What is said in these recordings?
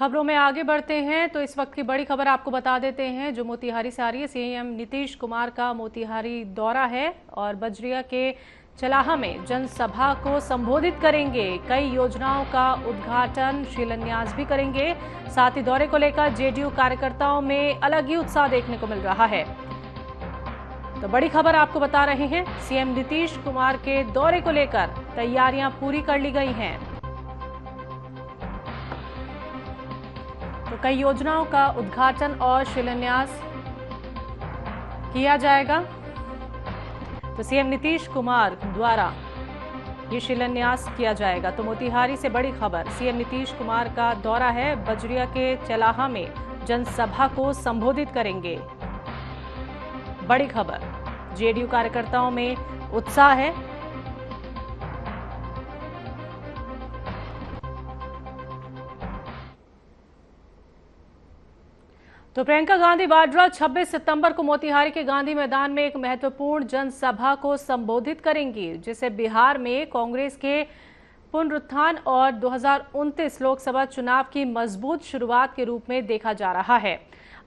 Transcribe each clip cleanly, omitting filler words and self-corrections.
खबरों में आगे बढ़ते हैं तो इस वक्त की बड़ी खबर आपको बता देते हैं जो मोतिहारी से आ रही है। सीएम नीतीश कुमार का मोतिहारी दौरा है और बजरिया के चलाहा में जनसभा को संबोधित करेंगे। कई योजनाओं का उद्घाटन शिलान्यास भी करेंगे। साथ ही दौरे को लेकर जेडीयू कार्यकर्ताओं में अलग ही उत्साह देखने को मिल रहा है। तो बड़ी खबर आपको बता रहे हैं, सीएम नीतीश कुमार के दौरे को लेकर तैयारियां पूरी कर ली गई हैं। तो कई योजनाओं का उद्घाटन और शिलान्यास किया जाएगा। तो सीएम नीतीश कुमार द्वारा ये शिलान्यास किया जाएगा। तो मोतिहारी से बड़ी खबर, सीएम नीतीश कुमार का दौरा है। बजरिया के चलाहा में जनसभा को संबोधित करेंगे। बड़ी खबर, जेडीयू कार्यकर्ताओं में उत्साह है। तो प्रियंका गांधी वाड्रा 26 सितंबर को मोतिहारी के गांधी मैदान में एक महत्वपूर्ण जनसभा को संबोधित करेंगी, जिसे बिहार में कांग्रेस के पुनरुत्थान और 2029 लोकसभा चुनाव की मजबूत शुरुआत के रूप में देखा जा रहा है।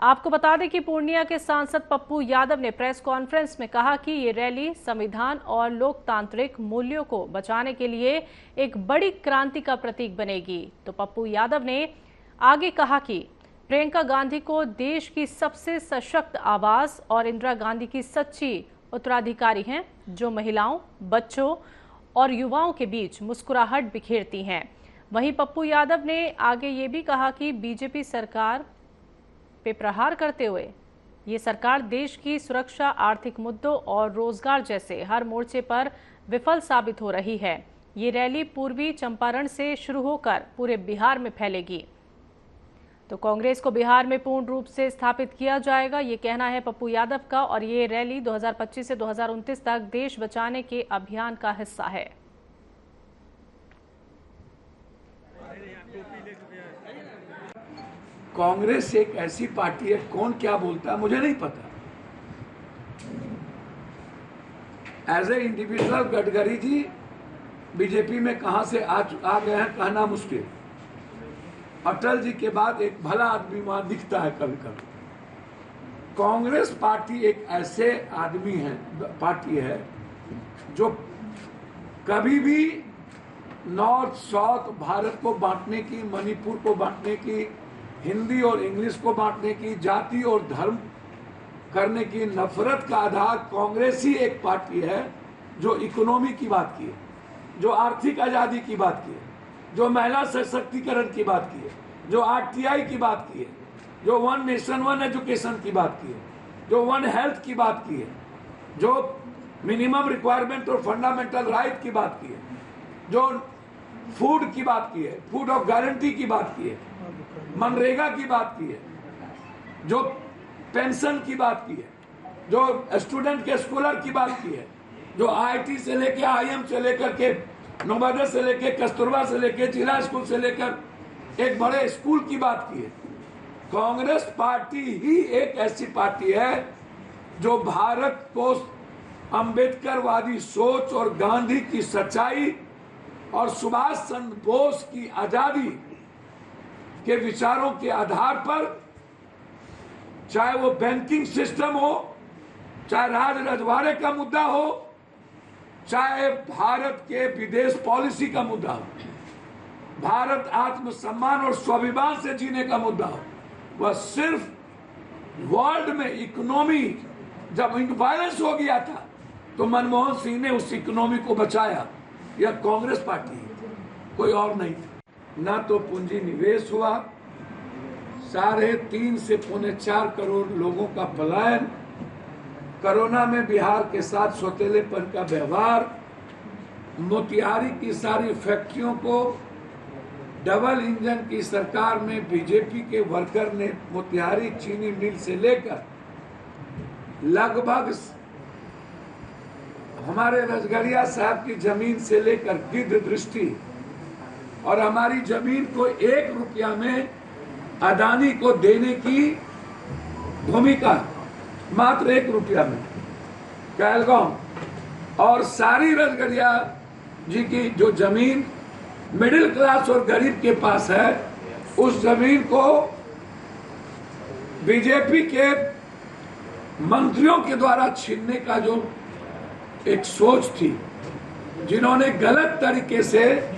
आपको बता दें कि पूर्णिया के सांसद पप्पू यादव ने प्रेस कॉन्फ्रेंस में कहा कि ये रैली संविधान और लोकतांत्रिक मूल्यों को बचाने के लिए एक बड़ी क्रांति का प्रतीक बनेगी। तो पप्पू यादव ने आगे कहा कि प्रियंका गांधी को देश की सबसे सशक्त आवाज और इंदिरा गांधी की सच्ची उत्तराधिकारी हैं, जो महिलाओं, बच्चों और युवाओं के बीच मुस्कुराहट बिखेरती हैं। वहीं पप्पू यादव ने आगे ये भी कहा कि बीजेपी सरकार पे प्रहार करते हुए ये सरकार देश की सुरक्षा, आर्थिक मुद्दों और रोजगार जैसे हर मोर्चे पर विफल साबित हो रही है। ये रैली पूर्वी चंपारण से शुरू होकर पूरे बिहार में फैलेगी। तो कांग्रेस को बिहार में पूर्ण रूप से स्थापित किया जाएगा, ये कहना है पप्पू यादव का। और ये रैली 2025 से 2029 तक देश बचाने के अभियान का हिस्सा है। कांग्रेस एक ऐसी पार्टी है, कौन क्या बोलता है मुझे नहीं पता। As a individual Gadkari ji BJP में कहां से आ गए हैं कहना मुश्किल। अटल जी के बाद एक भला आदमी वहां दिखता है कभी कभी। कांग्रेस पार्टी एक ऐसे पार्टी है जो कभी भी नॉर्थ साउथ भारत को बांटने की, मणिपुर को बांटने की, हिंदी और इंग्लिश को बांटने की, जाति और धर्म करने की नफरत का आधार कांग्रेस ही एक पार्टी है जो इकोनॉमी की बात की है, जो आर्थिक आजादी की बात की है, जो महिला सशक्तिकरण की बात की है, जो आरटीआई की बात की है, जो वन नेशन वन एजुकेशन की बात की है, जो वन हेल्थ की बात की है, जो मिनिमम रिक्वायरमेंट और फंडामेंटल राइट की बात की है, जो फूड की बात की है, फूड ऑफ गारंटी की बात की है, मनरेगा की बात की है, जो पेंशन की बात की है, जो स्टूडेंट के स्कॉलर की बात की है, जो आईआईटी से लेके आईएम से लेकर के नवोदय से लेके कस्तूरबा से लेके जिला स्कूल से लेकर एक बड़े स्कूल की बात की है। कांग्रेस पार्टी ही एक ऐसी पार्टी है जो भारत को अंबेडकरवादी सोच और गांधी की सच्चाई और सुभाष चंद्र बोस की आजादी के विचारों के आधार पर, चाहे वो बैंकिंग सिस्टम हो, चाहे राज रजवाड़े का मुद्दा हो, चाहे भारत के विदेश पॉलिसी का मुद्दा हो, भारत आत्मसम्मान और स्वाभिमान से जीने का मुद्दा हो, वह सिर्फ वर्ल्ड में इकोनॉमी जब इम्बैलेंस हो गया था तो मनमोहन सिंह ने उस इकोनॉमी को बचाया। यह कांग्रेस पार्टी है, कोई और नहीं। ना तो पूंजी निवेश हुआ, 3.5 से 4.25 करोड़ लोगों का पलायन, कोरोना में बिहार के साथ सौतेलेपन का व्यवहार, मोतिहारी की सारी फैक्ट्रियों को डबल इंजन की सरकार में बीजेपी के वर्कर ने मोतिहारी चीनी मिल से लेकर लगभग हमारे रजगरिया साहब की जमीन से लेकर गिद्ध दृष्टि और हमारी जमीन को 1 रुपया में अदानी को देने की भूमिका, मात्र 1 रुपया में कहलगांव, और सारी रजगरिया जी की जो जमीन मिडिल क्लास और गरीब के पास है उस जमीन को बीजेपी के मंत्रियों के द्वारा छीनने का जो एक सोच थी, जिन्होंने गलत तरीके से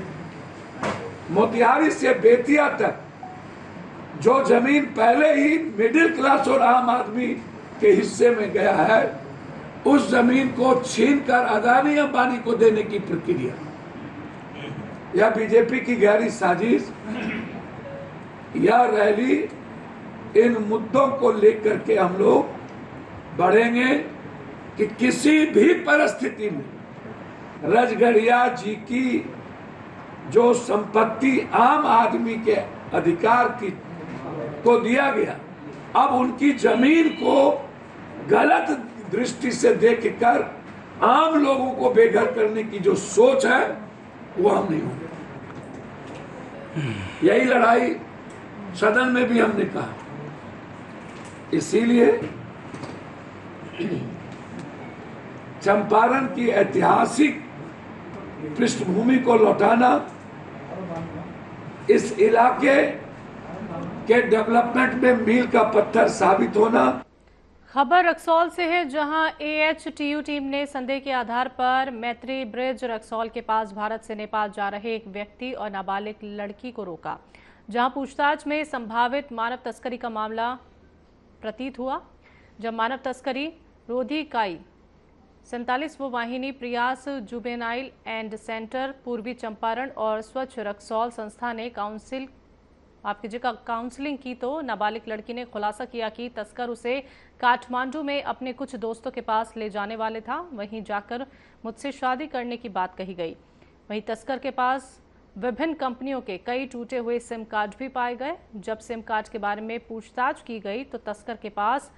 मोतिहारी से बेतिया तक जो जमीन पहले ही मिडिल क्लास और आम आदमी के हिस्से में गया है, उस जमीन को छीनकर अदानी अंबानी को देने की प्रक्रिया, यह बीजेपी की गहरी साजिश। यह रैली इन मुद्दों को लेकर के हम लोग बढ़ेंगे कि किसी भी परिस्थिति में रजगढ़िया जी की जो संपत्ति आम आदमी के अधिकार की को दिया गया, अब उनकी जमीन को गलत दृष्टि से देखकर आम लोगों को बेघर करने की जो सोच है वो हम नहीं होंगे। यही लड़ाई सदन में भी हमने कहा। इसीलिए चंपारण की ऐतिहासिक पृष्ठभूमि को लौटाना, इस इलाके के डेवलपमेंट में मील का पत्थर साबित होना। खबर रक्सौल से है, जहां AHTU टीम ने संदेह के आधार पर मैत्री ब्रिज रक्सौल के पास भारत से नेपाल जा रहे एक व्यक्ति और नाबालिग लड़की को रोका, जहां पूछताछ में संभावित मानव तस्करी का मामला प्रतीत हुआ। जब मानव तस्करी रोधी काई 47वां वाहिनी प्रयास जुवेनाइल एंड सेंटर पूर्वी चंपारण और स्वच्छ रक्सौल संस्था ने काउंसलिंग की तो नाबालिग लड़की ने खुलासा किया कि तस्कर उसे काठमांडू में अपने कुछ दोस्तों के पास ले जाने वाले था। वहीं जाकर मुझसे शादी करने की बात कही गई। वहीं तस्कर के पास विभिन्न कंपनियों के कई टूटे हुए सिम कार्ड भी पाए गए। जब सिम कार्ड के बारे में पूछताछ की गई तो तस्कर के पास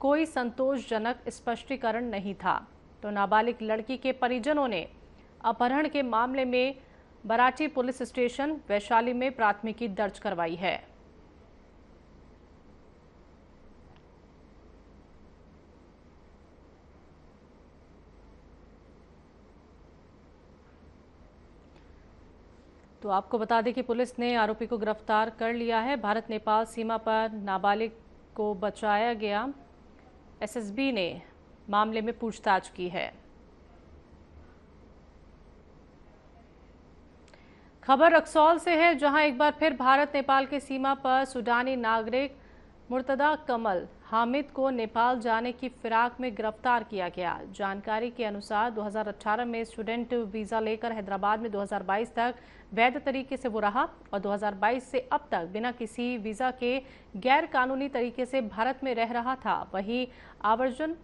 कोई संतोषजनक स्पष्टीकरण नहीं था। तो नाबालिग लड़की के परिजनों ने अपहरण के मामले में बराटी पुलिस स्टेशन वैशाली में प्राथमिकी दर्ज करवाई है। तो आपको बता दें कि पुलिस ने आरोपी को गिरफ्तार कर लिया है। भारत नेपाल सीमा पर नाबालिग को बचाया गया। SSB ने मामले में पूछताछ की है। खबर रक्सौल से है, जहां एक बार फिर भारत नेपाल की सीमा पर सूडानी नागरिक मुर्तदा कमल हामिद को नेपाल जाने की फिराक में गिरफ्तार किया गया। जानकारी के अनुसार 2018 में स्टूडेंट वीजा लेकर हैदराबाद में 2022 तक वैध तरीके से वो रहा और 2022 से अब तक बिना किसी वीजा के गैर कानूनी तरीके से भारत में रह रहा था। वहीं आवर्जन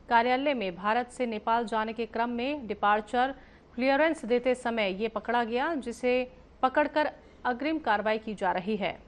कार्यालय में भारत से नेपाल जाने के क्रम में डिपार्चर क्लियरेंस देते समय ये पकड़ा गया, जिसे पकड़कर अग्रिम कार्रवाई की जा रही है।